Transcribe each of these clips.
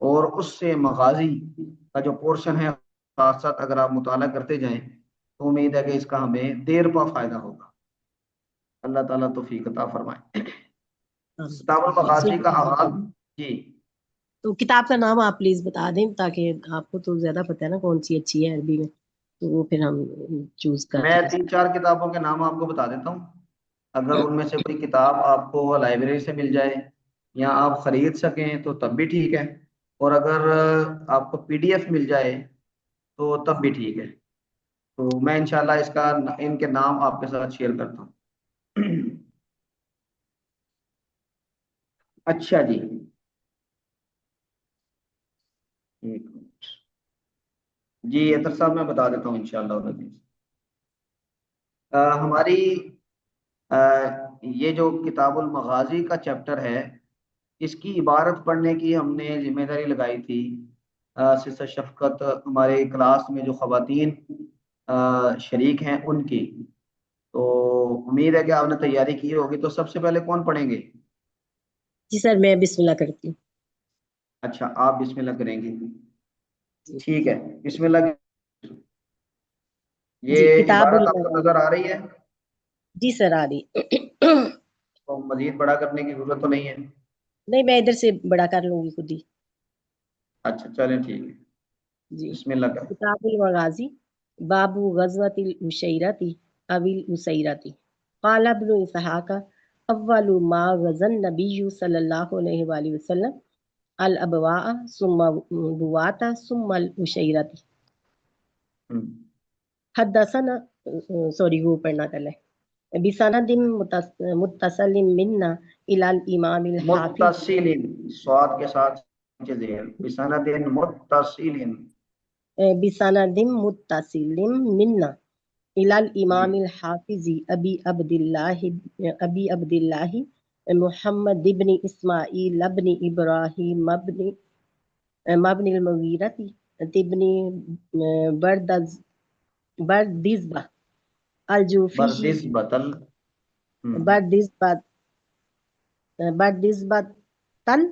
اور اس سے مغازی کا جو پورشن ہے ساتھ ساتھ اگر آپ مطالعہ کرتے جائیں تو امید ہے کہ اس کا ہمیں دیر پا فائدہ ہوگا۔ اللہ تعالیٰ توفیق عطا فرمائے۔ کتاب المغازی کا آغاز، جی تو کتاب کا نام آپ پلیز بتا دیں، تاکہ آپ کو تو زیادہ پتہ ہے نا کون سی اچھی ہے عربی میں، تو وہ پھر ہم چوز کر میں سکیں۔ 3-4 کتابوں کے نام آپ کو بتا دیتا ہوں، اگر ان میں سے کوئی کتاب آپ کو لائبریری سے مل جائے یا آپ خرید سکیں تو تب بھی ٹھیک ہے، اور اگر آپ کو PDF مل جائے تو تب بھی ٹھیک ہے۔ تو میں انشاءاللہ ان کے نام آپ کے ساتھ شیئر کرتا ہوں۔ اچھا جی، ایک منٹ، جی عطر صاحب میں بتا دیتا ہوں انشاءاللہ۔ ہماری یہ جو کتاب المغازی کا چیپٹر ہے، اس کی عبارت پڑھنے کی ہم نے ذمہ داری لگائی تھی سسٹر شفقت، ہمارے کلاس میں جو خواتین شریک ہیں ان کی، تو امید ہے کہ آپ نے تیاری کی ہوگی۔ تو سب سے پہلے کون پڑھیں گے؟ جی سر، میں بسم اللہ کرتی ہوں۔ اچھا، آپ بسم اللہ کریں گے، ٹھیک ہے، بسم اللہ۔ جی، یہ کتاب عبارت آپ کو نظر آ رہی ہے؟ جی سر آ رہی تو مزید بڑا کرنے کی ضرورت تو نہیں ہے؟ نہیں، میں ادھر سے بڑا کر لوں گی خود ہی۔ اچھا چلیں ٹھیک ہے، جی، بسم اللہ کریں۔ کتاب المغازی، باب غزوۃ العشیرۃ او العسیرۃ۔ قال ابن اسحاق اول ما غزا النبی صلی اللہ علیہ وآلہ وسلم الابواء ثم بوات ثم العشیرۃ۔ حدثنا سوری وہ پڑھنا پہلے، بسند متصل منا الى الامام الحافظ، متصل، سواد کے ساتھ زیر، بسند متصل، بسند متصل منا الى الامام الحافظ ابی عبد اللہ محمد بن اسماعیل بن ابراہیم بن المغیرۃ بن بردزبہ الجوفی بردس بطل، بردزبہ تل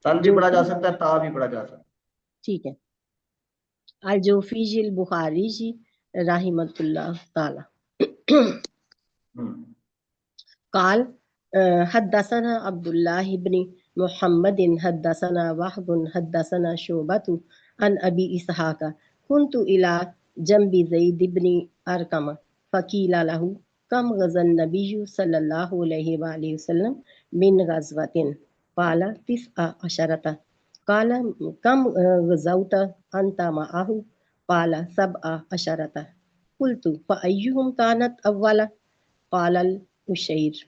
تل بھی پڑھا جا جوفی، سکتا ہے، تا بھی پڑھا جا سکتا ٹھیک ہے، الجوفی البخاری جی رحمۃ اللہ تعالی۔ ہے۔ قال حدثنا عبد الله بن محمد حدثنا وهب حدثنا شعبة عن أبي إسحاق كنت إلى جنب زيد بن أرقم فقيل له كم غزا النبي صلى الله عليه وآله وسلم من غزوة؟ قال 19، قال كم غزوت أنت معه؟ قال 17۔ قلت فأيهم كانت أول؟ قال العشير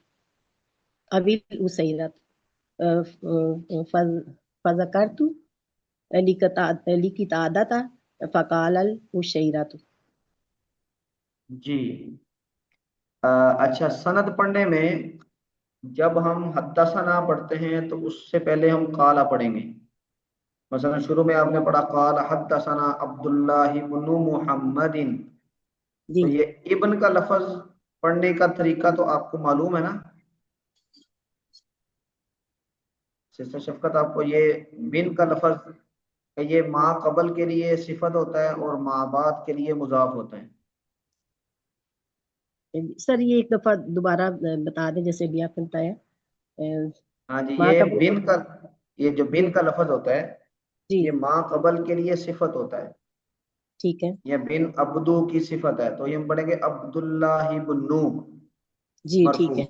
أبي الأسيرات، فذكرت لقتادة فقال العشيرات۔ جی اچھا، سند پڑھنے میں جب ہم حدثنا پڑھتے ہیں تو اس سے پہلے ہم قالا پڑھیں گے۔ مثلا شروع میں آپ نے پڑھا قال حدثنا عبداللہ بن محمد، جی تو یہ ابن کا لفظ پڑھنے کا طریقہ تو آپ کو معلوم ہے نا سسٹر شفقت؟ آپ کو یہ بن کا لفظ یہ ما قبل کے لیے صفت ہوتا ہے اور ما بعد کے لیے مضاف ہوتا ہے۔ سر یہ ایک دفعہ دوبارہ بتا دیں جیسے بھی آپ نے بتایا۔ ہاں جی، ماں کا یہ جو بن کا لفظ ہوتا ہے جی یہ ما قبل کے لیے صفت ہوتا ہے، ٹھیک ہے، یہ بن عبدو کی صفت ہے، تو یہ ہم پڑھیں گے عبداللہ بن جی ٹھیک مرفوع، ہے،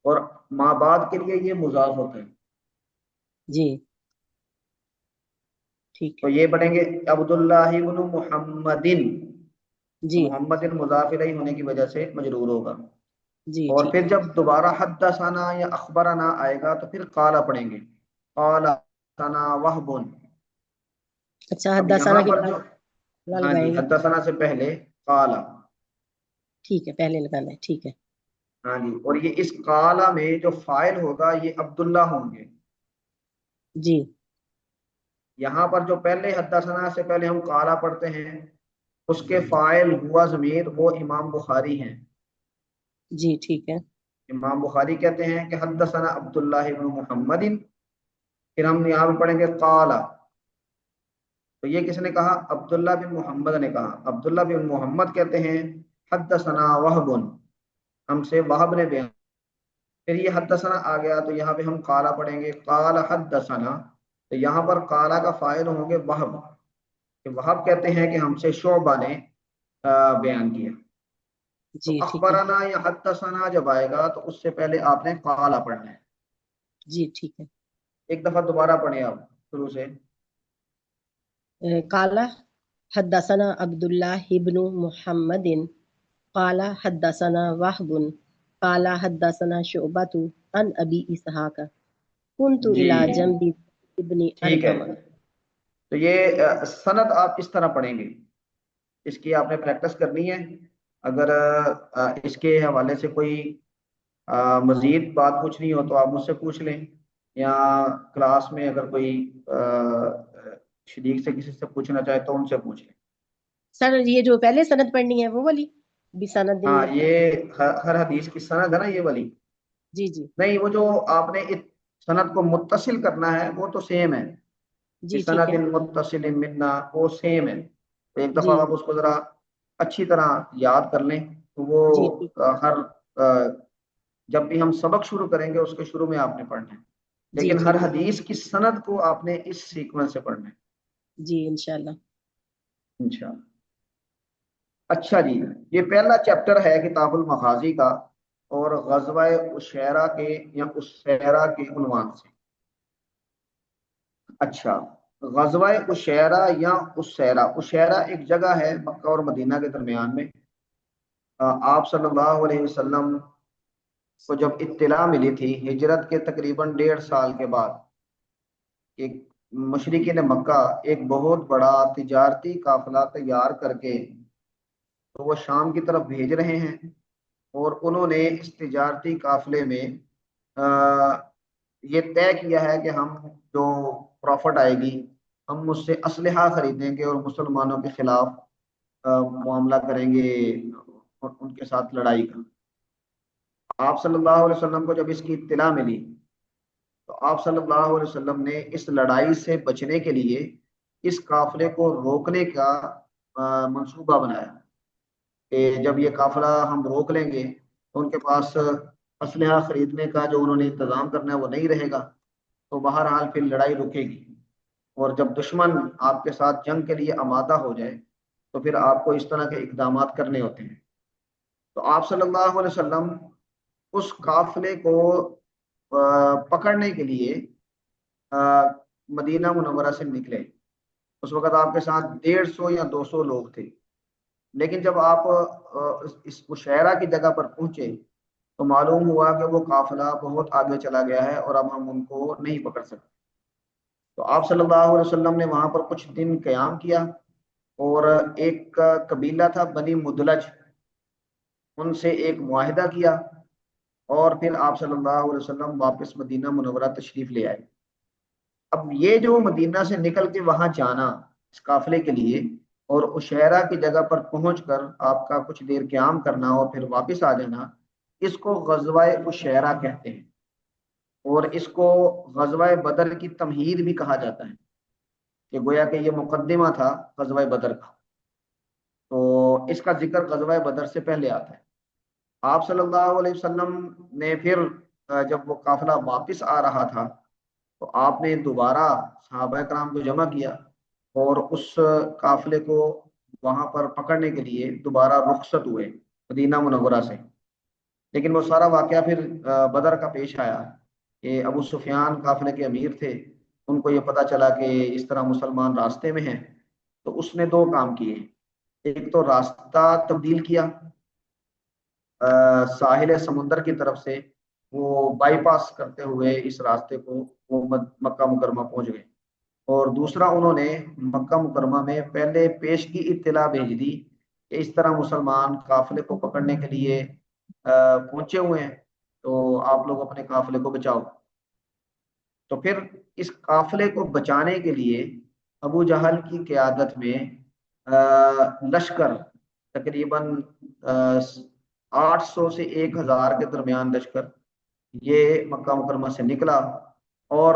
اور ما بعد کے لیے یہ مضاف ہوتا ہے، جی ٹھیک تو ہے، یہ پڑھیں گے عبداللہ بن محمدن، جی محمد مضاف الیہ ہونے کی وجہ سے مجرور ہوگا، جی اور ٹھیک پھر ہے۔ جب دوبارہ حدثنا یا اخبرنا آئے گا تو پھر قالا پڑھیں گے، قال حدثنا وہب۔ اچھا، اب یہاں حدثنا کے پر بعد جو، ہاں جی، لگائیں گے، حدثنا سے پہلے قالا، ٹھیک ہے، پہلے لگانا ہے، ٹھیک ہے، ہاں جی، اور یہ اس قالا میں جو فاعل ہوگا یہ عبداللہ ہوں گے۔ جی یہاں پر جو پہلے حدثنا سے پہلے ہم قالا پڑھتے ہیں اس کے فاعل ہوا ضمیر وہ امام بخاری ہیں۔ جی ٹھیک ہے، امام بخاری کہتے ہیں کہ حدثنا عبداللہ بن محمد پھر ہم یہاں پہ پڑھیں گے قالا، تو یہ کس نے کہا؟ عبداللہ بن محمد نے کہا. عبداللہ بن محمد کہتے ہیں حدثنا وہب، ہم سے وہب نے بیان. پھر یہ حدثنا آ گیا تو یہاں پہ ہم قالا پڑھیں گے، قال حدثنا، تو یہاں پر قالا کا فاعل ہوں گے وہب، کہ وہب کہتے ہیں کہ ہم سے شعبہ نے بیان کیا. تو جی ٹھیک ہے. اخبرنا یا حدثنا جب آئے گا تو اس سے پہلے آپ نے قالا پڑھنا ہے. جی ٹھیک ہے. ایک دفعہ دوبارہ پڑھیں آپ شروع سے. قال حدثنا عبداللہ ابن محمد قال حدثنا وهب قال حدثنا شعبۃ عن ابی اسحاق كنت جی الى جنب ابن ٹھیک ہے. ارقم. تو یہ سند آپ اس طرح پڑھیں گے، اس کی آپ نے پریکٹس کرنی ہے. اگر اس کے حوالے سے کوئی مزید بات پوچھنی ہو تو آپ مجھ سے پوچھ لیں، یا کلاس میں اگر کوئی شریک سے کسی سے پوچھنا چاہے تو ان سے پوچھ لیں. سر یہ جو پہلے سند پڑھنی ہے وہ والی بسند؟ ہاں، یہ ہر حدیث کی سند ہے نا یہ والی. جی جی نہیں، وہ جو آپ نے سند کو متصل کرنا ہے وہ تو سیم ہے، جی ٹھیک سند ہے. متصل منا وہ سیم ہے. تو ایک جی دفعہ آپ اس کو ذرا اچھی طرح یاد کر لیں تو وہ جی ٹھیک. ہر جب بھی ہم سبق شروع کریں گے اس کے شروع میں آپ نے پڑھنا ہے، جی لیکن ہر ٹھیک ہے. حدیث کی سند کو آپ نے اس سیکوینس سے پڑھنا ہے جی انشاءاللہ. انشاءاللہ. اچھا جی، یہ پہلا چیپٹر ہے کتاب المغازی کا، اور غزوہ عشیرہ کے یا عشیرہ کے عنوان سے. اچھا، غزوہ عشیرہ یا عشیرہ، عشیرہ ایک جگہ ہے مکہ اور مدینہ کے درمیان میں. آپ صلی اللہ علیہ وسلم کو جب اطلاع ملی تھی ہجرت کے تقریباً 1.5 سال کے بعد، ایک مشرکین مکہ ایک بہت بڑا تجارتی قافلہ تیار کر کے تو وہ شام کی طرف بھیج رہے ہیں، اور انہوں نے اس تجارتی قافلے میں یہ طے کیا ہے کہ ہم جو پروفٹ آئے گی ہم اس سے اسلحہ خریدیں گے اور مسلمانوں کے خلاف معاملہ کریں گے اور ان کے ساتھ لڑائی کا. آپ صلی اللہ علیہ وسلم کو جب اس کی اطلاع ملی تو آپ صلی اللہ علیہ وسلم نے اس لڑائی سے بچنے کے لیے اس قافلے کو روکنے کا منصوبہ بنایا کہ جب یہ قافلہ ہم روک لیں گے تو ان کے پاس اسلحہ خریدنے کا جو انہوں نے انتظام کرنا ہے وہ نہیں رہے گا، تو بہرحال پھر لڑائی رکے گی. اور جب دشمن آپ کے ساتھ جنگ کے لیے آمادہ ہو جائے تو پھر آپ کو اس طرح کے اقدامات کرنے ہوتے ہیں. تو آپ صلی اللہ علیہ وسلم اس قافلے کو پکڑنے کے لیے مدینہ منورہ سے نکلے. اس وقت آپ کے ساتھ 150 یا 200 لوگ تھے، لیکن جب آپ اس مشاعرہ کی جگہ پر پہنچے تو معلوم ہوا کہ وہ قافلہ بہت آگے چلا گیا ہے اور اب ہم ان کو نہیں پکڑ سکتے. تو آپ صلی اللہ علیہ وسلم نے وہاں پر کچھ دن قیام کیا، اور ایک قبیلہ تھا بنی مدلج، ان سے ایک معاہدہ کیا، اور پھر آپ صلی اللہ علیہ وسلم واپس مدینہ منورہ تشریف لے آئے. اب یہ جو مدینہ سے نکل کے وہاں جانا اس قافلے کے لیے اور عشیرہ کی جگہ پر پہنچ کر آپ کا کچھ دیر قیام کرنا اور پھر واپس آ جانا، اس کو غزوہ عشیرہ کہتے ہیں، اور اس کو غزوہ بدر کی تمہید بھی کہا جاتا ہے، کہ گویا کہ یہ مقدمہ تھا غزوہ بدر کا. تو اس کا ذکر غزوہ بدر سے پہلے آتا ہے. آپ صلی اللہ علیہ وسلم نے پھر جب وہ قافلہ واپس آ رہا تھا تو آپ نے دوبارہ صحابہ کرام کو جمع کیا اور اس قافلے کو وہاں پر پکڑنے کے لیے دوبارہ رخصت ہوئے مدینہ منورہ سے. لیکن وہ سارا واقعہ پھر بدر کا پیش آیا کہ ابو سفیان قافلے کے امیر تھے، ان کو یہ پتا چلا کہ اس طرح مسلمان راستے میں ہیں، تو اس نے 2 کام کیے. ایک تو راستہ تبدیل کیا، ساحل سمندر کی طرف سے وہ بائی پاس کرتے ہوئے اس راستے کو وہ مکہ مکرمہ پہنچ گئے. اور دوسرا انہوں نے مکہ مکرمہ میں پہلے پیش کی اطلاع بھیج دی کہ اس طرح مسلمان قافلے کو پکڑنے کے لیے پہنچے ہوئے ہیں، تو آپ لوگ اپنے قافلے کو بچاؤ. تو پھر اس قافلے کو بچانے کے لیے ابو جہل کی قیادت میں لشکر تقریباً 800 سے 1000 کے درمیان لشکر یہ مکہ مکرمہ سے نکلا، اور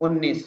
19।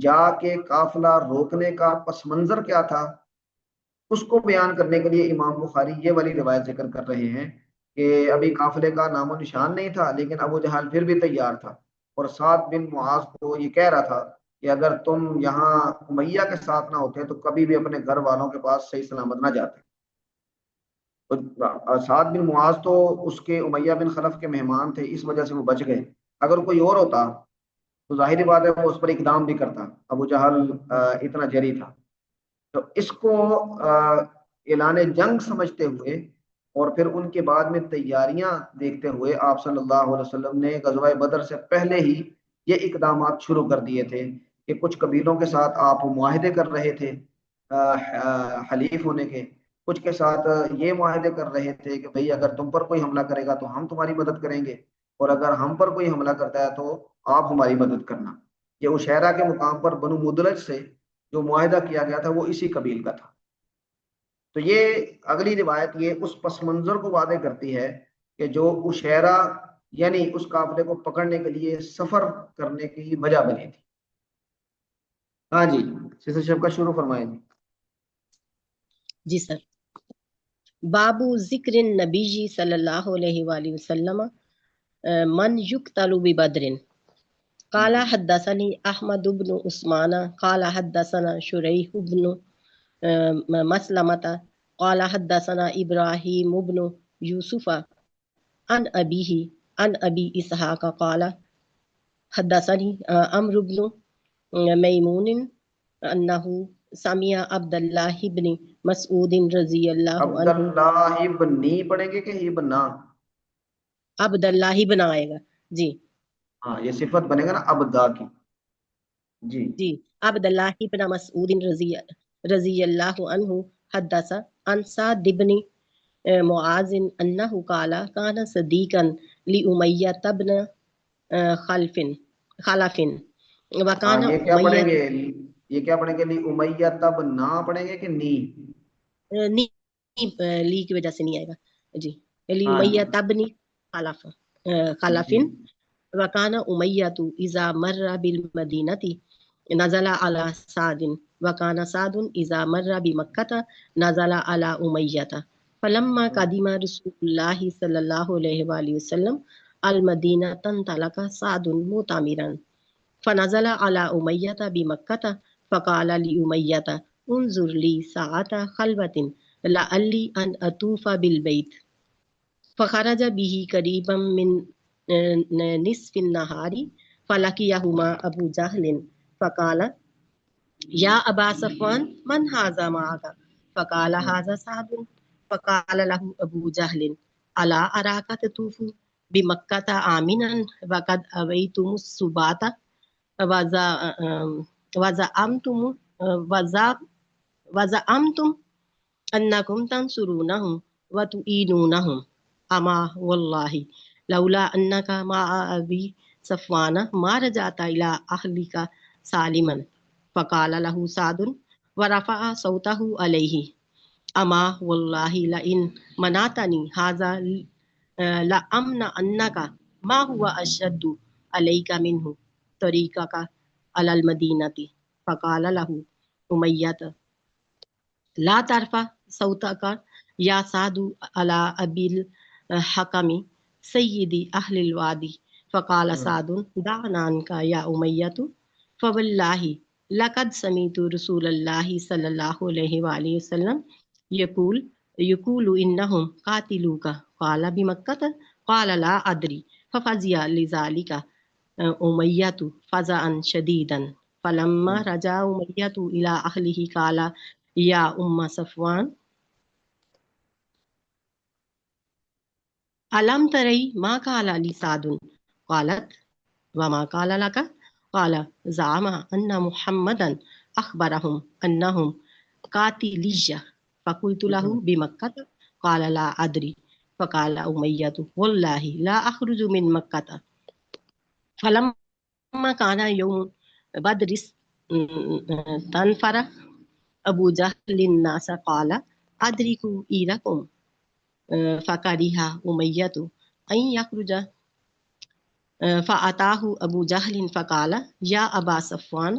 جا کے قافلہ روکنے کا پس منظر کیا تھا، اس کو بیان کرنے کے لیے امام بخاری یہ والی روایت ذکر کر رہے ہیں کہ ابھی قافلے کا نام و نشان نہیں تھا، لیکن ابو جہل پھر بھی تیار تھا، اور سعد بن معاذ کو یہ کہہ رہا تھا کہ اگر تم یہاں امیہ کے ساتھ نہ ہوتے تو کبھی بھی اپنے گھر والوں کے پاس صحیح سلامت نہ جاتے۔ تو سعد بن معاذ تو اس کے امیہ بن خلف کے مہمان تھے، اس وجہ سے وہ بچ گئے، اگر کوئی اور ہوتا تو ظاہری بات ہے وہ اس پر اقدام بھی کرتا، ابو جہل اتنا جری تھا۔ تو اس کو اعلان جنگ سمجھتے ہوئے اور پھر ان کے بعد میں تیاریاں دیکھتے ہوئے آپ صلی اللہ علیہ وسلم نے غزوہ بدر سے پہلے ہی یہ اقدامات شروع کر دیے تھے کہ کچھ قبیلوں کے ساتھ آپ معاہدے کر رہے تھے حلیف ہونے کے، کچھ کے ساتھ یہ معاہدے کر رہے تھے کہ بھئی اگر تم پر کوئی حملہ کرے گا تو ہم تمہاری مدد کریں گے، اور اگر ہم پر کوئی حملہ کرتا ہے تو آپ ہماری مدد کرنا۔ یہ عشیرہ کے مقام پر بنو مدلج سے جو معاہدہ کیا گیا تھا وہ اسی قبیل کا تھا۔ تو یہ اگلی روایت یہ اس پس منظر کو واضح کرتی ہے کہ جو عشیرہ یعنی اس قافلے کو پکڑنے کے لیے سفر کرنے کی وجہ بنی تھی۔ ہاں جی، سسٹر شب کا شروع فرمائیں جی۔ جی سر۔ بابو ذکر النبی صلی اللہ علیہ وآلہ وسلم من یقتل ببدر قال حدثني احمد بن عثمان قال حدثنا شریح بن مسلمة قال حدثنا ابراہیم بن یوسف عن ابیہ عن ابی اسحاق قال حدثني عمرو بن میمون انه سمع عبد اللہ بن مسعود رضی اللہ عنہ۔ عبداللہ ابن پڑھیں گے کہ ابن؟ عبد اللہ بن آئے گا جی، ہاں یہ صفت بنے گا نا عبدا کی۔ جی جی عبد اللہ بن مسعود رضی اللہ عنہ حدث عن سعد بن معاذ انہ قال کان صدیقا لأمیہ بن خلف وکان یہ کیا پڑھیں امیہ گے؟ یہ کیا پڑھیں گے؟ لی امیہ تب نہ پڑھیں گے کہ نی؟ لی کی وجہ سے نہیں آئے گا جی، لی ہاں امیہ تبنی خلف جی وکان امیہ اذا مر بالمدینہ نزل على سعد وكان سعد اذا مر بمکہ نزل على امیہ فلما قدم رسول اللہ صلی اللہ علیہ وآلہ وسلم المدینہ انطلق سعد معتمرا فنزل على امیہ بمکہ فقال لأمیہ انظر لی ساعة خلوة لعلی ان اطوف بالبیت فخرج به قریبا من نصف النہار فلقیہما ابو جہل فقال یا ابا صفوان من هذا معك فقال هذا سعد فقال له ابو جہل الا اراك تطوف بمکہ آمنا وقد اویتم السبات وزعمتم انکم تنصرونہم وتعینونہم اما واللہ لولا انک مع ابی صفوان ما رجعت الى اہلک سالما فقال له سعد ورفع صوته علیہ اما واللہ لئن منعتنی ھذا لأمنعنک ما هو اشد علیک منہ طریقک علی المدینہ فقال له امیۃ لا ترفع صوتک یا سعد علی ابی الحکم سید اہل الوادی فقال سعد دعنا عنک یا امیۃ فواللہ لقد سمعت رسول اللہ صلی اللہ علیہ وآلہ وسلم یقول انہم قاتلوک قال بمکہ قال لا ادری ففزع لذلك امیۃ فزعا شدیدا فلما رجع امیۃ الى اہلہ قال یا ام صفوان علم تری ما قال لی سعد قالت وما قال لك قال زعم ان محمدا اخبرهم انهم قاتلیہ فقلت له بمکہ قال لا ادری فقال امیۃ واللہ لا اخرج من مکہ فلما كان يوم بدر تنفر ابو جہل الناس قال ادرکوا عیرکم فکرہ امیۃ ان یخرج فأتاه ابو جہل فقال یا ابا صفوان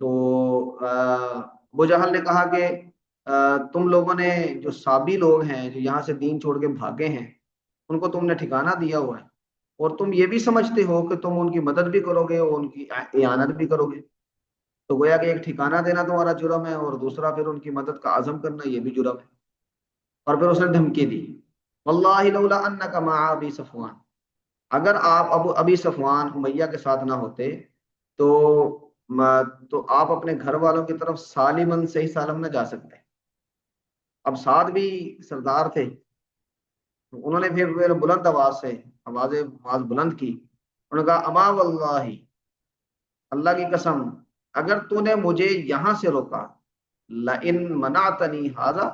تو ابو جہل نے کہا کہ تم لوگوں نے جو سابی لوگ ہیں جو یہاں سے دین چھوڑ کے بھاگے ہیں ان کو تم نے ٹھکانہ دیا ہوا ہے، اور تم یہ بھی سمجھتے ہو کہ تم ان کی مدد بھی کرو گے اور ان کی اعانت بھی کرو گے، تو گویا کہ ایک ٹھکانہ دینا تمہارا جرم ہے اور دوسرا پھر ان کی مدد کا عزم کرنا یہ بھی جرم ہے۔ اور پھر اس نے دھمکی دی، واللہ لولا انک مع ابی صفوان، اگر آپ ابی صفوان امیہ کے ساتھ نہ ہوتے تو تو آپ اپنے گھر والوں کی طرف سالمن صحیح سالم نہ جا سکتے۔ اب سعد بھی سردار تھے، انہوں نے پھر بلند آواز سے آواز بلند کی، انہوں نے کہا اما واللہ، اللہ کی قسم اگر تو نے مجھے یہاں سے روکا، لئن منعتنی ھذا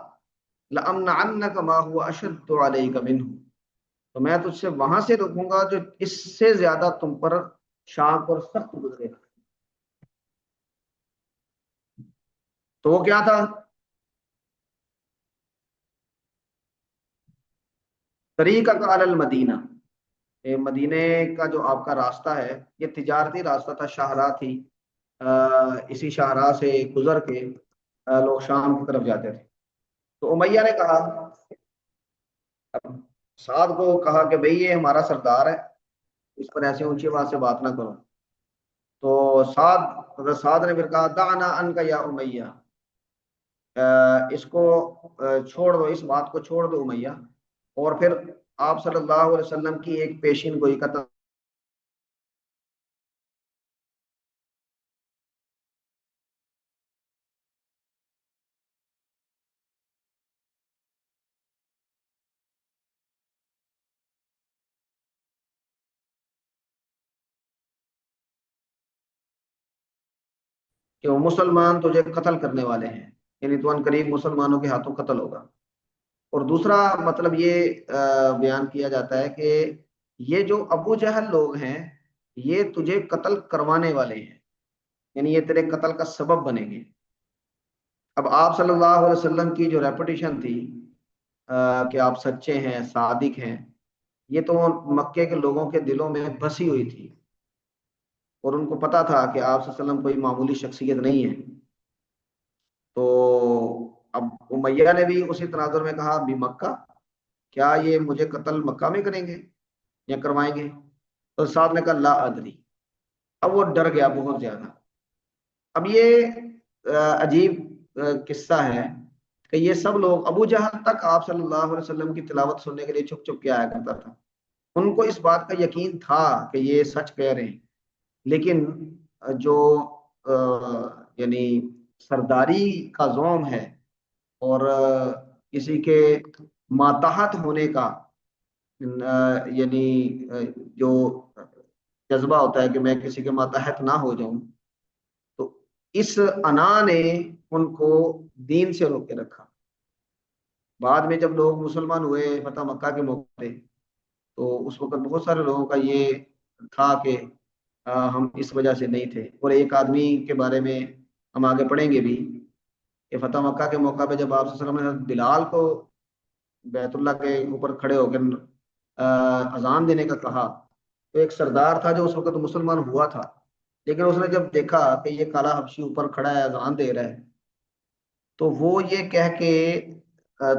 لأمنعنک ما هو اشد علیک منہ، تو میں تجھ سے وہاں سے روکوں گا جو اس سے زیادہ تم پر شاق اور سخت گزرے گا۔ تو وہ کیا تھا؟ طریقہ علی المدینہ، مدینے کا جو آپ کا راستہ ہے یہ تجارتی راستہ تھا، شاہراہ تھی، اسی شاہراہ سے گزر کے لوگ شام کی طرف جاتے تھے۔ تو امیہ نے کہا، سعد کو کہا کہ بھئی یہ ہمارا سردار ہے، اس پر ایسے اونچی آواز سے بات نہ کرو۔ تو حضرت سعد نے پھر کہا دعنا عنک یا امیہ، اس کو چھوڑ دو، اس بات کو چھوڑ دو امیہ، اور پھر آپ صلی اللہ علیہ وسلم کی ایک پیشین گوئی کا کہ وہ مسلمان تجھے قتل کرنے والے ہیں، یعنی تو ان قریب مسلمانوں کے ہاتھوں قتل ہوگا۔ اور دوسرا مطلب یہ بیان کیا جاتا ہے کہ یہ جو ابو جہل لوگ ہیں یہ تجھے قتل کروانے والے ہیں، یعنی یہ تیرے قتل کا سبب بنیں گے۔ اب آپ صلی اللہ علیہ وسلم کی جو ریپوٹیشن تھی کہ آپ سچے ہیں، صادق ہیں، یہ تو مکے کے لوگوں کے دلوں میں بسی ہوئی تھی، اور ان کو پتا تھا کہ آپ صلی اللہ علیہ وسلم کوئی معمولی شخصیت نہیں ہے۔ تو اب امیہ نے بھی اسی تناظر میں کہا بھی مکہ، کیا یہ مجھے قتل مکہ میں کریں گے یا کروائیں گے؟ تو سعد نے کہا لا ادری، اب وہ ڈر گیا بہت زیادہ۔ اب یہ عجیب قصہ ہے کہ یہ سب لوگ، ابو جہل تک آپ صلی اللہ علیہ وسلم کی تلاوت سننے کے لیے چھپ چھپ کے آیا کرتا تھا، ان کو اس بات کا یقین تھا کہ یہ سچ کہہ رہے ہیں، لیکن جو یعنی سرداری کا زوم ہے اور کسی کے ماتحت ہونے کا یعنی جو جذبہ ہوتا ہے کہ میں کسی کے ماتحت نہ ہو جاؤں، تو اس انا نے ان کو دین سے روک کے رکھا۔ بعد میں جب لوگ مسلمان ہوئے فتح مکہ کے موقع پہ، تو اس وقت بہت سارے لوگوں کا یہ تھا کہ ہم اس وجہ سے نہیں تھے۔ اور ایک آدمی کے بارے میں ہم آگے پڑھیں گے بھی کہ فتح مکہ کے موقع پہ جب آپ صلی اللہ علیہ وسلم نے بلال کو بیت اللہ کے اوپر کھڑے ہو کر اذان دینے کا کہا، تو ایک سردار تھا جو اس وقت مسلمان ہوا تھا، لیکن اس نے جب دیکھا کہ یہ کالا حبشی اوپر کھڑا ہے اذان دے رہا ہے، تو وہ یہ کہہ کے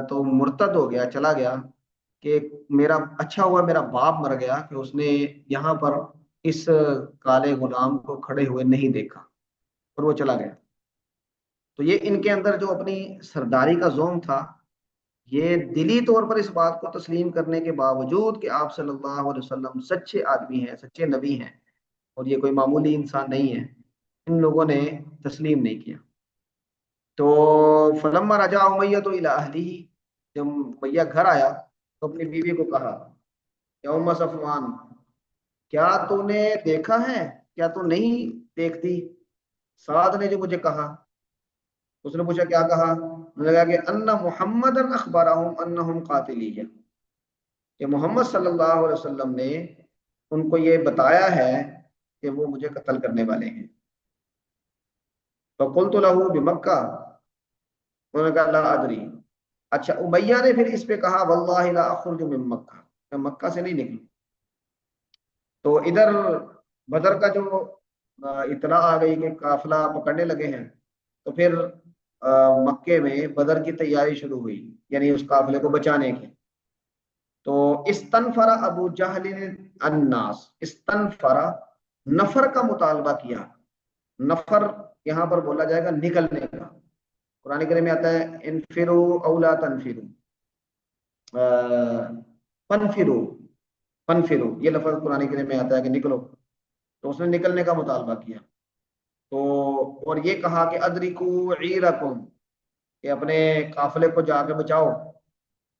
تو مرتد ہو گیا، چلا گیا کہ میرا اچھا ہوا میرا باپ مر گیا کہ اس نے یہاں پر اس کالے غلام کو کھڑے ہوئے نہیں دیکھا، اور وہ چلا گیا۔ تو یہ ان کے اندر جو اپنی سرداری کا زوم تھا، یہ دلی طور پر اس بات کو تسلیم کرنے کے باوجود کہ آپ صلی اللہ علیہ وسلم سچے آدمی ہیں، سچے نبی ہیں، اور یہ کوئی معمولی انسان نہیں ہے، ان لوگوں نے تسلیم نہیں کیا۔ تو فلما رجع امیہ تو الی اہلہ، جب امیہ گھر آیا تو اپنی بیوی کو کہا یا ام صفوان، کیا تو نے دیکھا ہے، کیا تو نہیں دیکھتی سعد نے جو مجھے کہا؟ اس نے پوچھا کیا کہا؟ نے کہا کہ ان محمد اخبرہم انہم قاتلیہ، کہ محمد صلی اللہ علیہ وسلم نے ان کو یہ بتایا ہے کہ وہ مجھے قتل کرنے والے ہیں۔ فقلت له بمکہ، انہوں نے کہا لا ادری۔ اچھا امیہ نے پھر اس پہ کہا واللہ لا اخرج من مکہ، میں مکہ سے نہیں نکلوں۔ تو ادھر بدر کا جو اطلاع آ گئی کہ قافلہ پکڑنے لگے ہیں، تو پھر مکے میں بدر کی تیاری شروع ہوئی، یعنی اس قافلے کو بچانے کی۔ تو استنفر ابو جہل الناس، استنفر نفر کا مطالبہ کیا، نفر یہاں پر بولا جائے گا نکلنے کا۔ قرآن کریم میں آتا ہے انفرو اولا تنفرو، فنفرو، فنفرو یہ لفظ قرآن کریم میں آتا ہے کہ نکلو، تو اس نے نکلنے کا مطالبہ کیا۔ تو اور یہ کہا کہ ادرکو عیرکم، کہ اپنے قافلے کو جا کے بچاؤ۔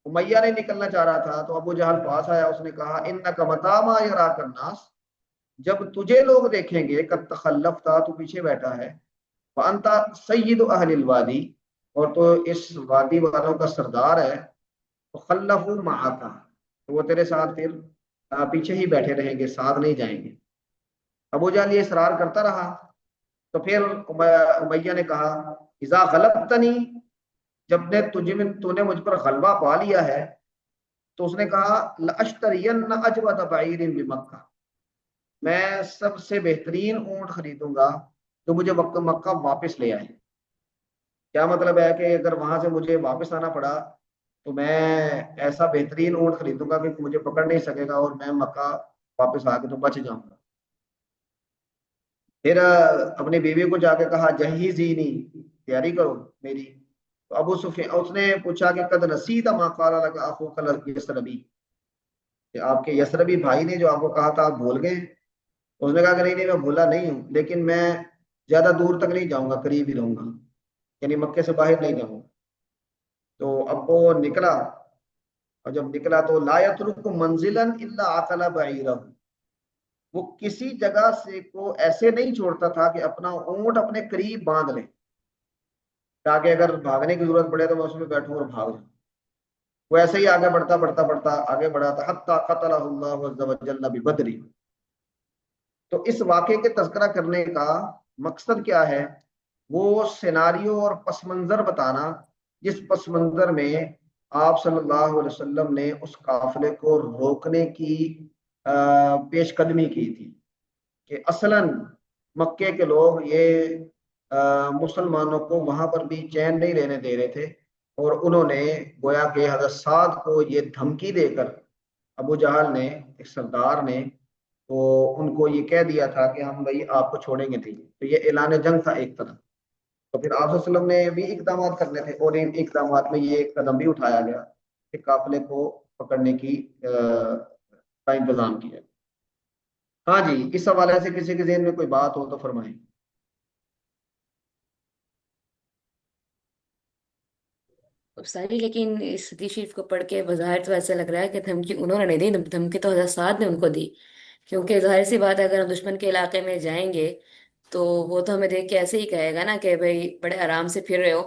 امیہ نہیں نکلنا چاہ رہا تھا تو ابو جہل پاس آیا، اس نے کہا انک متی ما یراک الناس، جب تجھے لوگ دیکھیں گے قد تخلفت، تو پیچھے بیٹھا ہے، وانت سید اہل الوادی، اور تو اس وادی والوں کا سردار ہے، تو خلفوا معک، تو وہ تیرے ساتھ پھر پیچھے ہی بیٹھے رہیں گے، ساتھ نہیں جائیں گے۔ ابو جہل یہ اصرار کرتا رہا، تو پھر امیہ نے کہا اذا غلبتنی، جب نے تو نے مجھ پر غلبہ پا لیا ہے، تو اس نے کہا لاشترین اجود بعیر بمکہ، میں سب سے بہترین اونٹ خریدوں گا جو مجھے مکہ واپس لے آئے۔ کیا مطلب ہے کہ اگر وہاں سے مجھے واپس آنا پڑا تو میں ایسا بہترین اونٹ خریدوں گا کہ مجھے پکڑ نہیں سکے گا، اور میں مکہ واپس آ کے تو بچ جاؤں گا۔ پھر اپنی بیوی کو جا کے کہا جہیزینی، تیاری کرو میری۔ تو ابو سفیان اس نے پوچھا کہ قد نسیت ما قال لك اخوك اليسربی، کہ آپ کے یسربی بھائی نے جو آپ کو کہا تھا آپ بھول گئے؟ اس نے کہا کہ نہیں میں بھولا نہیں ہوں، لیکن میں زیادہ دور تک نہیں جاؤں گا، قریب ہی رہوں گا، یعنی مکے سے باہر نہیں جاؤں گا۔ تو اب وہ نکلا، اور جب نکلا تو لا يترك منزلا الا عقل بعیرہ، وہ کسی جگہ سے کو ایسے نہیں چھوڑتا تھا کہ اپنا اونٹ اپنے قریب باندھ لے، تاکہ اگر بھاگنے کی ضرورت پڑے تو میں اس میں بیٹھوں اور بھاگ جاؤں۔ وہ ایسے ہی آگے بڑھتا بڑھتا بڑھتا آگے بڑھا تھا حتی قتلہ اللہ عز وجل ببدر۔ تو اس واقعے کے تذکرہ کرنے کا مقصد کیا ہے؟ وہ سیناریو اور پس منظر بتانا جس پس منظر میں آپ صلی اللہ علیہ وسلم نے اس قافلے کو روکنے کی پیش قدمی کی تھی، کہ اصلاً مکے کے لوگ یہ مسلمانوں کو وہاں پر بھی چین نہیں رہنے دے رہے تھے، اور انہوں نے گویا کہ حضرت سعد کو یہ دھمکی دے کر، ابو جہل نے ایک سردار نے تو ان کو یہ کہہ دیا تھا کہ ہم بھائی آپ کو چھوڑیں گے نہیں، تو یہ اعلان جنگ تھا ایک طرح۔ تو پھر آپ صلی اللہ علیہ وسلم نے بھی اقدامات کرنے تھے، اور ان اقدامات میں یہ ایک قدم بھی اٹھایا گیا کہ قافلے کو پکڑنے کی کا انتظام کیا۔ ہاں جی، اس حوالے سے کسی کے ذہن میں کوئی بات ہو تو فرمائیں۔ ساری لیکن اس حدیث شریف کو پڑھ کے بظاہر تو ایسا لگ رہا ہے کہ دھمکی انہوں نے نہیں دی، دھمکی تو حضرت سعد نے ان کو دی، کیونکہ ظاہر سی بات ہے اگر ہم دشمن کے علاقے میں جائیں گے تو وہ تو ہمیں دیکھ کے ایسے ہی کہے گا نا کہ بھائی بڑے آرام سے پھر رہے ہو،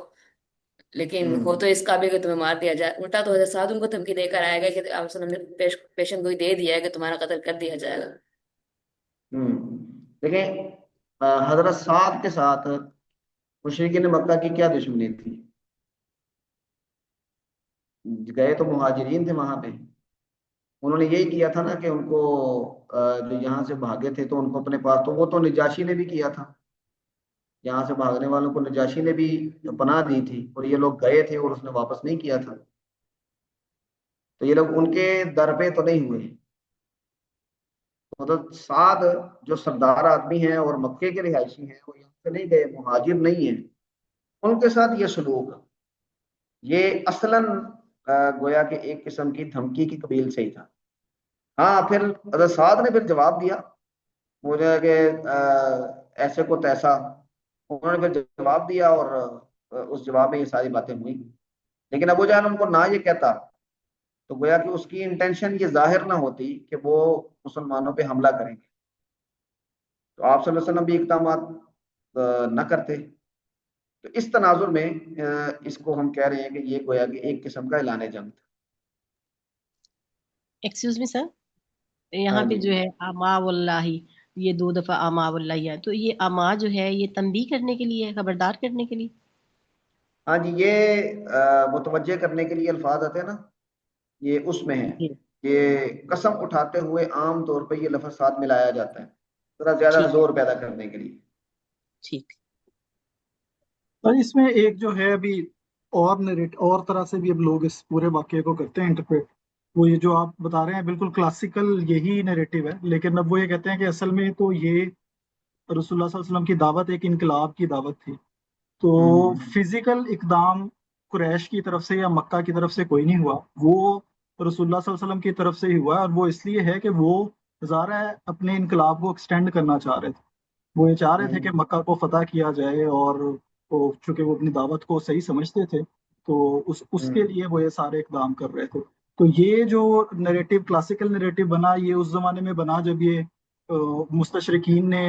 لیکن ہو تو اس قابل کہ تمہیں مار دیا جائے۔ الٹا تو حضرت سعد ان کو دھمکی دے کر آئے گا کہ آپ صلی اللہ علیہ وسلم نے پیشن گوئی دے دیا ہے کہ تمہارا قتل کر دیا جائے گا۔ دیکھیں حضرت سعد کے ساتھ مشرکین مکہ کی کیا دشمنی تھی؟ گئے تو مہاجرین تھے وہاں پہ، انہوں نے یہی کیا تھا نا کہ ان کو جو یہاں سے بھاگے تھے تو ان کو اپنے پاس، تو وہ تو نجاشی نے بھی کیا تھا، یہاں سے بھاگنے والوں کو نجاشی نے بھی پناہ دی تھی، اور یہ لوگ گئے تھے اور اس نے واپس نہیں کیا تھا، تو یہ لوگ ان کے در پہ تو نہیں ہوئے۔ حضرت سعد جو سردار آدمی ہیں اور مکے کے رہائشی ہیں، وہ یہاں سے نہیں گئے، مہاجر نہیں ہیں، ان کے ساتھ یہ سلوک یہ اصلاً گویا کہ ایک قسم کی دھمکی کی قبیل سے ہی تھا۔ ہاں پھر حضرت سعد نے پھر جواب دیا، وہ جو ہے کہ ایسے کو تیسا، انہوں نے پھر جواب دیا، اور اس جواب میں یہ ساری باتیں ہوئی۔ لیکن ابو جہل ان کو نہ یہ کہتا تو گویا کہ اس کی انٹینشن یہ ظاہر نہ ہوتی کہ وہ مسلمانوں پہ حملہ کریں گے، تو آپ صلی اللہ علیہ وسلم بھی اقدامات نہ کرتے۔ تو اس تناظر میں اس کو ہم کہہ رہے ہیں کہ یہ گویا کہ ایک قسم کا اعلان جنگ تھا۔ ایکسکیوز می سر، ہاں یہاں پہ جی، جو ہے اما واللہ، یہ 2 دفعہ اما واللہ ہے، تو یہ اما جو ہے یہ تنبیہ کرنے کے لیے ہے، خبردار کرنے کے لیے؟ ہاں جی، یہ متوجہ کرنے کے لیے الفاظ آتے ہیں نا، یہ اس میں ہے، جی یہ قسم اٹھاتے ہوئے عام طور پہ یہ لفظ ساتھ ملایا جاتا ہے، ذرا زیادہ ٹھیک زور پیدا کرنے کے لیے۔ ٹھیک۔ اور اس میں ایک جو ہے ابھی اور طرح سے بھی اب لوگ اس پورے واقعے کو کرتے ہیں انٹرپریٹ، وہ یہ جو آپ بتا رہے ہیں بالکل کلاسیکل یہی نیریٹو ہے، لیکن اب وہ یہ کہتے ہیں کہ اصل میں تو یہ رسول اللہ صلی اللہ علیہ وسلم کی دعوت ایک انقلاب کی دعوت تھی، تو فزیکل اقدام قریش کی طرف سے یا مکہ کی طرف سے کوئی نہیں ہوا، وہ رسول اللہ صلی اللہ علیہ وسلم کی طرف سے ہی ہوا ہے، اور وہ اس لیے ہے کہ وہ ظاہر ہے اپنے انقلاب کو ایکسٹینڈ کرنا چاہ رہے تھے، وہ یہ چاہ رہے تھے کہ مکہ کو فتح کیا جائے، اور چونکہ وہ اپنی دعوت کو صحیح سمجھتے تھے تو اس کے لیے وہ یہ سارے اقدام کر رہے تھے۔ تو یہ جو نیریٹو کلاسیکل نیریٹو بنا، یہ اس زمانے میں بنا جب یہ مستشرقین نے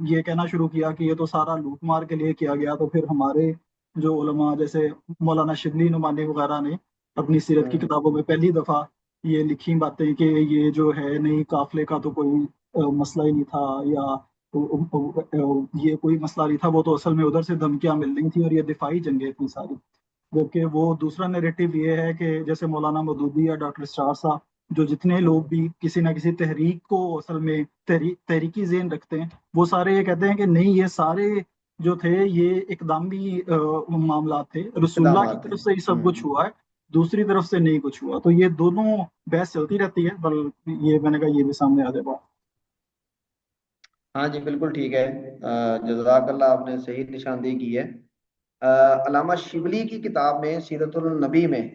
یہ کہنا شروع کیا کہ یہ تو سارا لوٹ مار کے لیے کیا گیا، تو پھر ہمارے جو علماء جیسے مولانا شبلی نعمانی وغیرہ نے اپنی سیرت کی کتابوں میں پہلی دفعہ یہ لکھی باتیں کہ یہ جو ہے نہیں قافلے کا تو کوئی مسئلہ ہی نہیں تھا، یا یہ کوئی مسئلہ نہیں تھا، وہ تو اصل میں ادھر سے دھمکیاں مل رہی تھیں اور یہ دفاعی جنگیں تھیں ساری۔ جبکہ وہ دوسرا نیریٹو یہ ہے کہ جیسے مولانا مودودی یا ڈاکٹر اسٹار صاحب، جو جتنے لوگ بھی کسی نہ کسی تحریک کو اصل میں تحریکی ذہن رکھتے ہیں، وہ سارے یہ کہتے ہیں کہ نہیں، یہ سارے جو تھے یہ اقدامی معاملات تھے، رسول اللہ کی اقدامات طرف سے ہی سب ہیں۔ کچھ ہوا ہے، دوسری طرف سے نہیں کچھ ہوا۔ تو یہ دونوں بحث چلتی رہتی ہے، بل یہ میں نے کہا یہ بھی سامنے آ جائے بات۔ ہاں جی بالکل ٹھیک ہے، جزاک اللہ، آپ نے صحیح نشاندہی کی ہے۔ علامہ شبلی کی کتاب میں سیرت النبی میں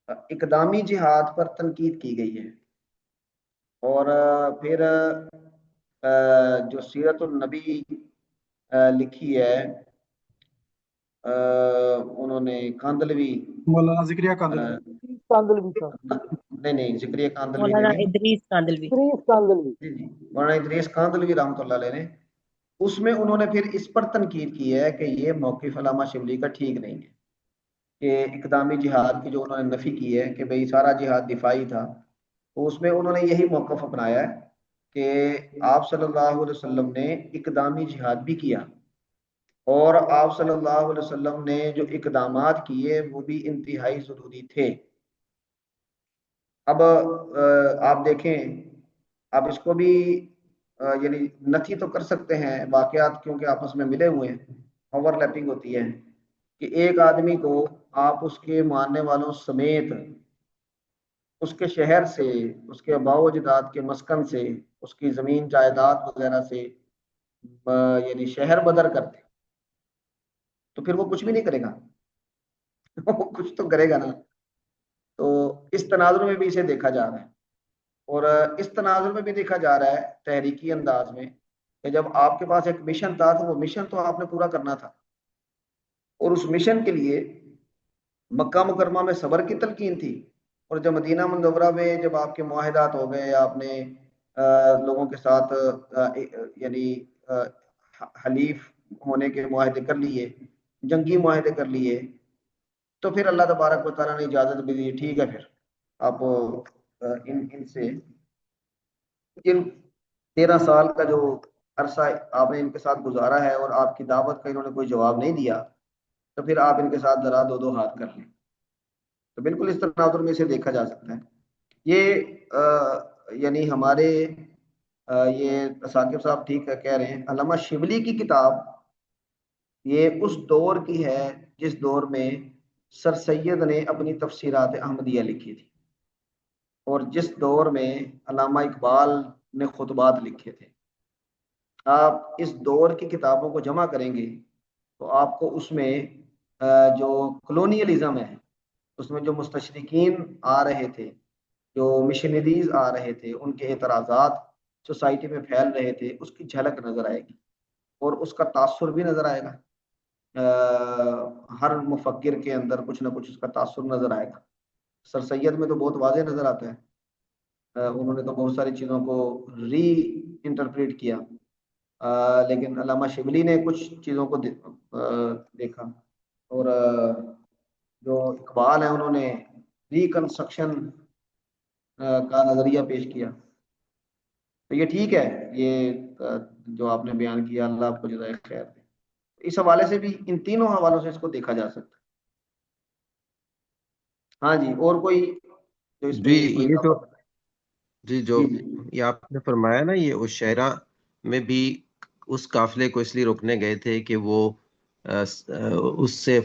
اقدامی جہاد پر تنقید کی گئی ہے، اور پھر جو سیرت النبی لکھی ہے انہوں نے کاندلوی، مولانا ذکریہ کاندلوی۔ کاندلوی کا نہیں ذکریہ کاندلوی مولانا نہیں، ادریس کاندلوی۔ ادریس کاندلوی جی مولانا ادریس کاندلوی رحمۃ اللہ علیہ نے، اس میں انہوں نے پھر اس پر تنقید کی ہے کہ یہ موقف علامہ شبلی کا ٹھیک نہیں ہے، کہ اقدامی جہاد کی جو انہوں نے نفی کی ہے کہ بھئی سارا جہاد دفاعی تھا، تو اس میں انہوں نے یہی موقف اپنایا ہے کہ آپ صلی اللہ علیہ وسلم نے اقدامی جہاد بھی کیا، اور آپ صلی اللہ علیہ وسلم نے جو اقدامات کیے وہ بھی انتہائی ضروری تھے۔ اب آپ دیکھیں، آپ اس کو بھی یعنی نفی تو کر سکتے ہیں، واقعات کیونکہ آپس میں ملے ہوئے ہیں، اوور لیپنگ ہوتی ہے، کہ ایک آدمی کو آپ اس کے ماننے والوں سمیت اس کے شہر سے، اس کے آباء و اجداد کے مسکن سے، اس کی زمین جائیداد وغیرہ سے یعنی شہر بدر کرتے، تو پھر وہ کچھ بھی نہیں کرے گا وہ کچھ تو کرے گا نا۔ تو اس تناظر میں بھی اسے دیکھا جا رہا ہے، اور اس تناظر میں بھی دیکھا جا رہا ہے تحریکی انداز میں کہ جب آپ کے پاس ایک مشن تھا تو وہ مشن تو آپ نے پورا کرنا تھا، اور اس مشن کے لیے مکہ مکرمہ میں صبر کی تلقین تھی، اور جب مدینہ منورہ میں جب آپ کے معاہدات ہو گئے، آپ نے لوگوں کے ساتھ یعنی حلیف ہونے کے معاہدے کر لیے، جنگی معاہدے کر لیے، تو پھر اللہ تبارک و تعالیٰ نے اجازت بھی دی، ٹھیک ہے پھر آپ ان سے ان 13 سال کا جو عرصہ آپ نے ان کے ساتھ گزارا ہے اور آپ کی دعوت کا انہوں نے کوئی جواب نہیں دیا، تو پھر آپ ان کے ساتھ ذرا دو ہاتھ کر لیں۔ تو بالکل اس تناظر میں اسے دیکھا جا سکتا ہے۔ یہ یعنی ہمارے یہ ثاقب صاحب ٹھیک کہہ رہے ہیں، علامہ شبلی کی کتاب یہ اس دور کی ہے جس دور میں سر سید نے اپنی تفسیرات احمدیہ لکھی تھی، اور جس دور میں علامہ اقبال نے خطبات لکھے تھے۔ آپ اس دور کی کتابوں کو جمع کریں گے تو آپ کو اس میں جو کلونیلزم ہے، اس میں جو مستشرقین آ رہے تھے، جو مشنریز آ رہے تھے، ان کے اعتراضات سوسائٹی میں پھیل رہے تھے، اس کی جھلک نظر آئے گی، اور اس کا تاثر بھی نظر آئے گا۔ ہر مفکر کے اندر کچھ نہ کچھ اس کا تاثر نظر آئے گا۔ سر سید میں تو بہت واضح نظر آتا ہے، انہوں نے تو بہت ساری چیزوں کو ری انٹرپریٹ کیا، لیکن علامہ شبلی نے کچھ چیزوں کو دیکھا، اور جو اقبال ہیں انہوں نے ریکنسٹرکشن کا نظریہ پیش کیا۔ تو یہ ٹھیک ہے، یہ جو آپ نے بیان کیا، اللہ آپ کو جزائے خیر دے۔ اس حوالے سے بھی، ان تینوں حوالوں سے اس کو دیکھا جا سکتا ہے۔ ہاں جی، اور کوئی جو اس جی میں کوئی یہ جو اضافہ؟ جی جو جی جی یہ آپ نے فرمایا نا، یہ عشیرہ میں بھی اس قافلے کو اس لیے روکنے گئے تھے کہ وہ اس سے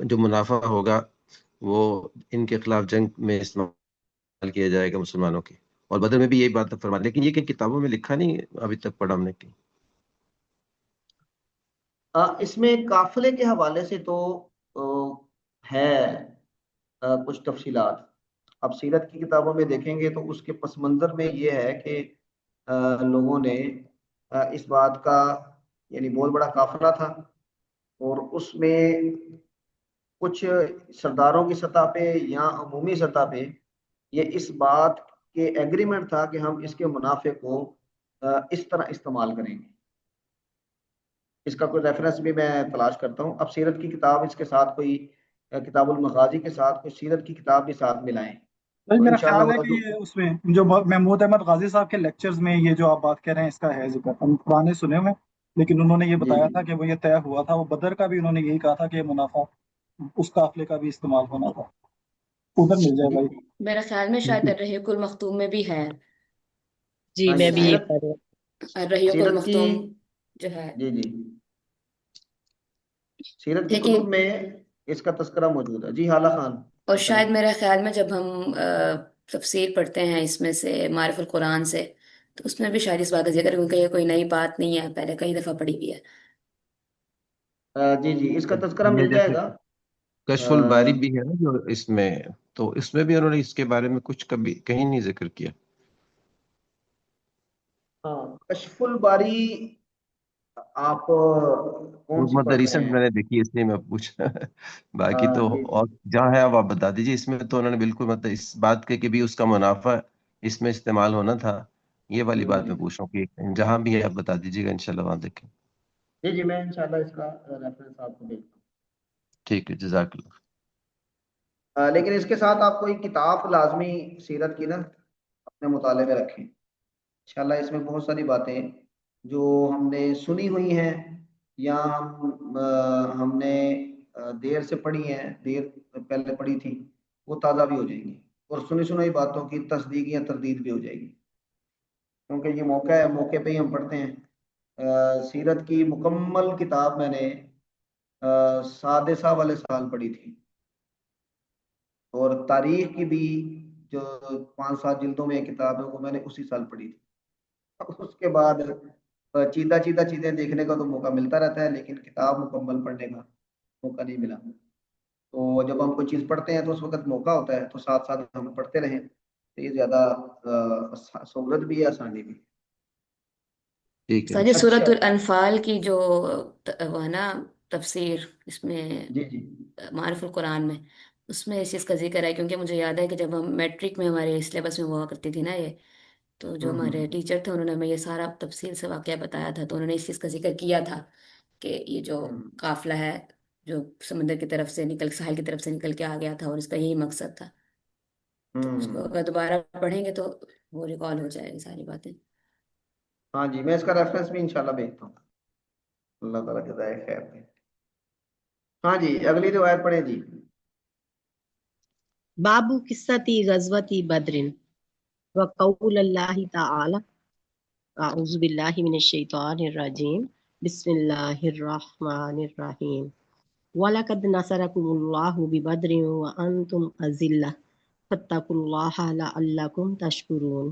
جو منافع ہوگا وہ ان کے خلاف جنگ میں استعمال کیا جائے گا مسلمانوں کی، اور بدر میں بھی یہی بات فرما، لیکن یہ کہ کتابوں میں لکھا نہیں ابھی تک پڑھا ہم نے کہیں۔ اس میں قافلے کے حوالے سے تو ہے کچھ تفصیلات، اب سیرت کی کتابوں میں دیکھیں گے تو اس کے پس منظر میں یہ ہے کہ لوگوں نے اس بات کا، یعنی بہت بڑا قافلہ تھا، اور اس میں کچھ سرداروں کی سطح پہ یا عمومی سطح پہ یہ اس بات کے ایگریمنٹ تھا کہ ہم اس کے منافع کو اس طرح استعمال کریں گے۔ اس کا کوئی ریفرنس بھی میں تلاش کرتا ہوں۔ اب سیرت کی کتاب اس کے ساتھ کوئی کتاب المغازی کے ساتھ کوئی سیرت کی کتاب بھی ساتھ ملائیں تو میرا انشاءاللہ خیال ہے وہ کہ جو یہ اس میں جو محمود احمد غازی صاحب کے لیکچرز میں یہ جو آپ بات کہہ رہے ہیں اس کا ہے ذکر، ہم پرانے سنے ہوئے، لیکن انہوں نے یہ جی بتایا جی تھا کہ وہ یہ طے ہوا تھا، وہ بدر کا بھی انہوں نے یہی کہا تھا کہ یہ منافع اس قافلے کا بھی استعمال ہونا تھا۔ ادھر مل جائے جی بھائی۔ جی میرے خیال میں شاید الرحیق المختوم میں بھی ہے، جی ہاں میں جی بھی یہ شاید پڑھ رہا ہوں۔ الرحیق سیرت کی، المختوم جو ہے، جی جی سیرت کی لیکن کتب میں اس کا تذکرہ موجود ہے۔ جی حالہ خان اور بتائیں۔ شاید میرے خیال میں جب ہم تفسیر پڑھتے ہیں اس میں سے معرف القرآن سے، تو اس میں بھی شاید اس بات کا ذکر ہے، کیونکہ یہ کوئی نئی بات نہیں ہے، پہلے کئی دفعہ پڑھی بھی ہے۔ جی جی اس کا تذکرہ یہ مل جائے جیسے گا۔ کشف الباری بھی ہے نا جو اس میں، تو اس میں بھی انہوں نے اس کے بارے میں کچھ کبھی کہیں نہیں ذکر کیا۔ ہاں کشف الباری آپ کون سی پڑھ رہے ریسنٹ ہیں؟ میں نے دیکھی اس لیے میں پوچھا باقی تو جی اور جہاں ہے اب آپ بتا دیجیے۔ اس میں تو انہوں نے بالکل مطلب اس بات کے کہ بھی اس کا منافع اس میں استعمال ہونا تھا، یہ والی بات میں پوچھ رہا ہوں کہ جہاں بھی ہے آپ بتا دیجیے گا، انشاءاللہ وہاں دیکھیں۔ جی جی میں انشاءاللہ اس کا ریفرنس آپ کو بھیجتا ٹھیک ہے، جزاک اللہ۔ ہوں۔ لیکن اس کے ساتھ آپ کوئی کتاب لازمی سیرت کی نا اپنے مطالعے میں رکھیں انشاءاللہ۔ اس میں بہت ساری باتیں جو ہم نے سنی ہوئی ہیں یا ہم نے دیر سے پڑھی ہیں، دیر پہلے پڑھی تھی، وہ تازہ بھی ہو جائیں گی، اور سنی سنائی باتوں کی تصدیق یا تردید بھی ہو جائے گی، کیونکہ یہ موقع ہے، موقع پہ ہی ہم پڑھتے ہیں۔ سیرت کی مکمل کتاب میں نے سادسہ والے سال پڑھی تھی، اور تاریخ کی بھی جو 5-7 جلدوں میں ایک کتاب ہے وہ میں نے اسی سال پڑھی تھی۔ اس کے بعد چیدہ چیدہ چیزیں دیکھنے کا تو موقع ملتا رہتا ہے، لیکن کتاب مکمل پڑھنے کا موقع نہیں ملا۔ تو جب ہم کوئی چیز پڑھتے ہیں تو اس وقت موقع ہوتا ہے تو ساتھ ساتھ ہم پڑھتے رہیں، تو یہ زیادہ سہولت بھی ہے، آسانی بھی۔ ٹھیک ہے ساری اچھا سورۃ الانفال کی جو وہ ہے نا تفسیر، اس میں جی جی معرف القرآن میں، اس میں اس چیز کا ذکر ہے، کیونکہ مجھے یاد ہے کہ جب ہم میٹرک میں ہمارے سلیبس میں ہوا کرتی تھی نا یہ، تو جو ہمارے ٹیچر تھے انہوں نے ہمیں یہ سارا تفصیل سے واقعہ بتایا تھا، تو انہوں نے اس چیز کا ذکر کیا تھا کہ یہ جو قافلہ ہے جو سمندر کی طرف سے نکل، ساحل کی طرف سے نکل کے آ گیا تھا، اور اس کا یہی مقصد تھا۔ تو اس کو اگر دوبارہ پڑھیں گے تو وہ ریکال ہو جائے گی ساری باتیں۔ ہاں جی میں اس کا ریفرنس بھی انشاءاللہ بھیجتا ہوں، اللہ تعالیٰ جزائے خیر دے۔ ہاں جی اگلی روایت پڑھیں جی۔ باب قصتی غزوتی بدر وقول اللہ تعالی اعوذ باللہ من الشیطان الرجیم بسم اللہ الرحمن الرحیم وَلَقَدْ نَصَرَكُمُ اللَّهُ بِبَدْرٍ وَأَنْتُمْ أَذِلَّةٌ فَاتَّقُوا اللَّهَ لَعَلَّكُمْ تَشْكُرُونَ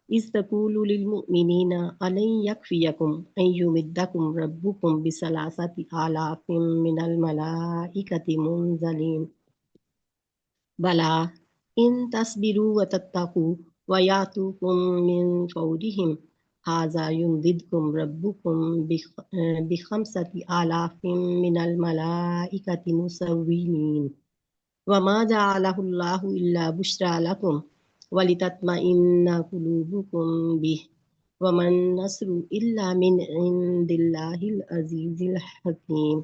إِذْ تَقُولُ لِلْمُؤْمِنِينَ أَلَنْ يَكْفِيَكُمْ أَنْ يُمِدَّكُمْ رَبُّكُمْ بِثَلَاثَةِ آلَافٍ مِّنَ الْمَلَائِكَةِ مُنْزَلِينَ بَلَىٰ إِن تَصْبِرُوا وَتَتَّقُوا وَيَأْتُوكُم مِّن فَوْرِهِمْ هَٰذَا يُمْدِدْكُمْ رَبُّكُم بِخَمْسَةِ آلَافٍ مِّنَ الْمَلَائِكَةِ مُسَوِّمِينَ وَمَا جَعَلَهُ اللَّهُ إِلَّا بُشْرَىٰ لَكُمْ وَلِتَطْمَئِنَّ قُلُوبُكُم بِهِ وَمَا النَّصْرُ إِلَّا مِنْ عِندِ اللَّهِ الْعَزِيزِ الْحَكِيمِ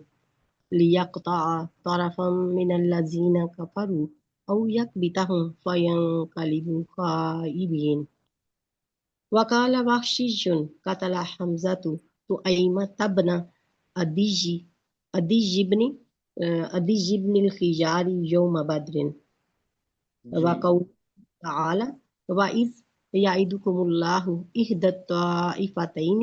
لِيَقْطَعَ طَرَفًا مِّنَ الَّذِينَ كَفَرُوا أَوْ يَكْبِتَهُمْ فَيَنقَلِبُوا خَائِبِينَ وقال وحشي قتل حمزة طؤيمة بن أدي بن الخيار يوم بدر وقول تعالى وإذ يعدكم الله إحدى الطائفتين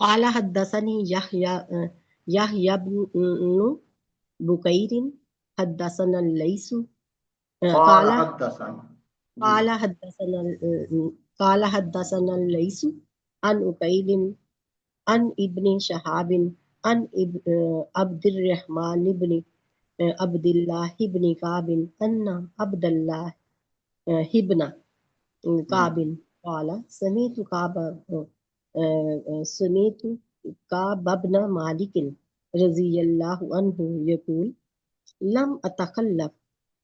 قال حدثني يحيى بن بكير حدثنا الليث قال قال حدثنا جی قال حدثنا قال حدثنا الليث عن أكيل عن ابن شهاب عن عبد الرحمن بن عبد الله بن كعب أن عبد الله بن كعب قال سمعت كعب بن مالك رضي الله عنه يقول لم أتخلف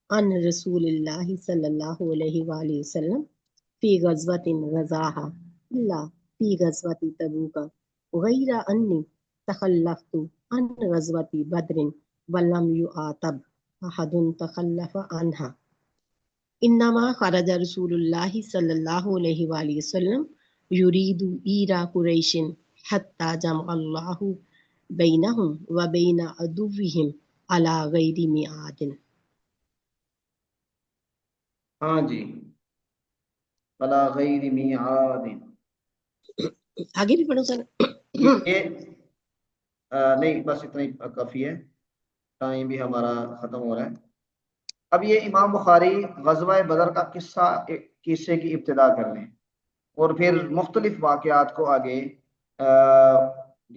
عن رسول الله صلى الله عليه وآله وسلم في غزوة غزاها إلا في غزوة تبوك غير أني تخلفت عن غزوة بدر ولم يعاتب أحد تخلف عنها إنما خرج رسول الله صلى الله عليه وآله وسلم يريد إيرا قريش حتى جمع الله بينهم وبين عدوهم على غير ميعاد. ہاں جی علی غیر میعاد آگے بھی پڑھو سر. یہ نہیں بس اتنا ہی کافی ہے، ٹائم بھی ہمارا ختم ہو رہا ہے. اب یہ امام بخاری غزوہ بدر کا قصے کی ابتدا کر لیں اور پھر مختلف واقعات کو آگے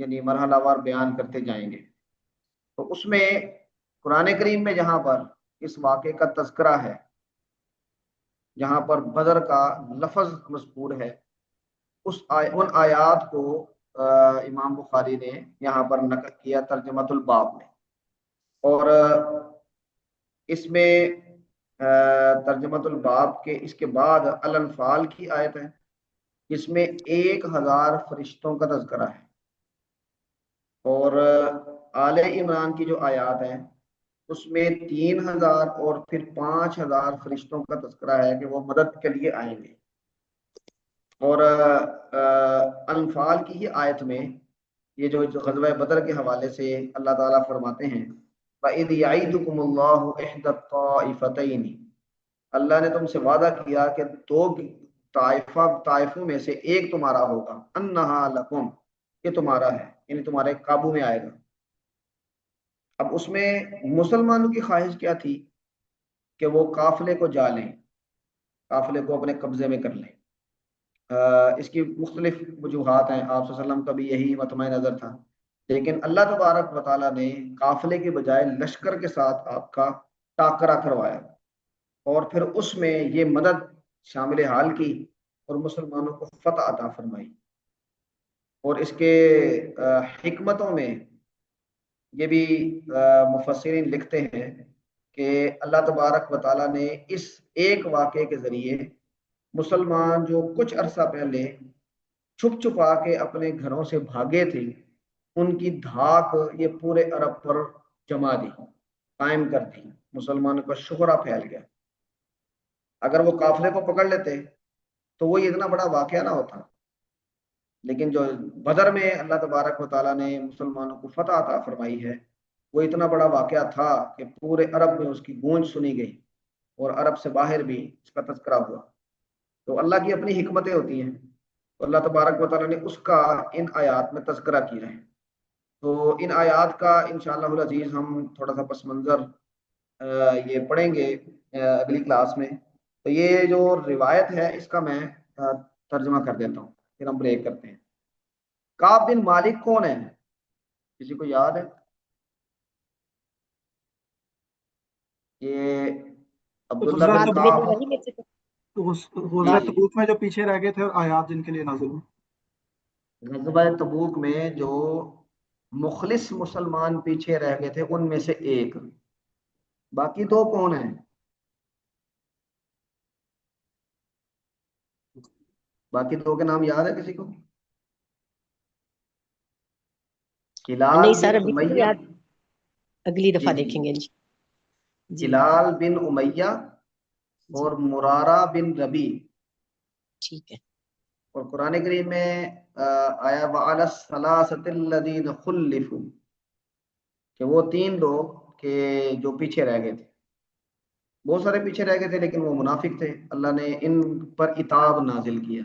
یعنی مرحلہ وار بیان کرتے جائیں گے. تو اس میں قرآن کریم میں جہاں پر اس واقعے کا تذکرہ ہے، جہاں پر بدر کا لفظ مذکور ہے، ان آیات کو امام بخاری نے یہاں پر نقل کیا ترجمۃ الباب میں. اور اس میں ترجمۃ الباب کے اس کے بعد الانفال کی آیت ہے جس میں 1000 فرشتوں کا تذکرہ ہے، اور آل عمران کی جو آیات ہیں اس میں 3000 اور پھر 5000 فرشتوں کا تذکرہ ہے کہ وہ مدد کے لیے آئیں گے. اور انفال کی ہی آیت میں یہ جو غزوہ بدر کے حوالے سے اللہ تعالیٰ فرماتے ہیں وَإِذْ يَعِدُكُمُ اللَّهُ إِحْدَى الطَّائِفَتَيْنِ، اللہ نے تم سے وعدہ کیا کہ دو طائفوں میں سے ایک تمہارا ہوگا، أَنَّهَا لَكُمْ، یہ تمہارا ہے، یعنی تمہارے قابو میں آئے گا. اب اس میں مسلمانوں کی خواہش کیا تھی کہ وہ قافلے کو جا لیں، قافلے کو اپنے قبضے میں کر لیں. اس کی مختلف وجوہات ہیں، آپ صلی اللہ علیہ وسلم کا بھی یہی مطمع نظر تھا، لیکن اللہ تبارک و تعالیٰ نے قافلے کے بجائے لشکر کے ساتھ آپ کا ٹاکرا کروایا اور پھر اس میں یہ مدد شامل حال کی اور مسلمانوں کو فتح عطا فرمائی. اور اس کے حکمتوں میں یہ بھی مفسرین لکھتے ہیں کہ اللہ تبارک و تعالیٰ نے اس ایک واقعے کے ذریعے مسلمان جو کچھ عرصہ پہلے چھپ چھپا کے اپنے گھروں سے بھاگے تھے ان کی دھاک یہ پورے عرب پر جما دی، قائم کر دی، مسلمانوں کا شہرہ پھیل گیا. اگر وہ قافلے کو پکڑ لیتے تو وہ اتنا بڑا واقعہ نہ ہوتا، لیکن جو بدر میں اللہ تبارک و تعالیٰ نے مسلمانوں کو فتح عطا فرمائی ہے وہ اتنا بڑا واقعہ تھا کہ پورے عرب میں اس کی گونج سنی گئی اور عرب سے باہر بھی اس کا تذکرہ ہوا. تو اللہ کی اپنی حکمتیں ہوتی ہیں، تو اللہ تبارک و تعالیٰ نے اس کا ان آیات میں تذکرہ کیا ہے. تو ان آیات کا انشاءاللہ العزیز ہم تھوڑا سا پس منظر یہ پڑھیں گے اگلی کلاس میں. تو یہ جو روایت ہے اس کا میں ترجمہ کر دیتا ہوں، پھر ہم بریک کرتے ہیں. کعب بن مالک کون ہے؟ کسی کو یاد ہے؟ یہ عبداللہ بن کعب غزوہ تبوک میں جو پیچھے رہ گئے تھے اور آیات جن کے لیے نازل ہوئی. غزوہ تبوک میں جو مخلص مسلمان پیچھے رہ گئے تھے ان میں سے ایک، باقی دو کون ہیں؟ باقی دو کے نام یاد ہے کسی کو؟ ہلال نہیں سر بن ابھی تو امیہ، یاد، اگلی دفعہ جی دیکھیں گے جی. ہلال بن امیہ اور مرارہ بن ربی. ٹھیک ہے. اور قرآن کریم میں آیا وعلی الثلاثۃ الذین خلفوا، کہ وہ 3 لوگ کہ جو پیچھے رہ گئے تھے. بہت سارے پیچھے رہ گئے تھے لیکن وہ منافق تھے، اللہ نے ان پر عتاب نازل کیا.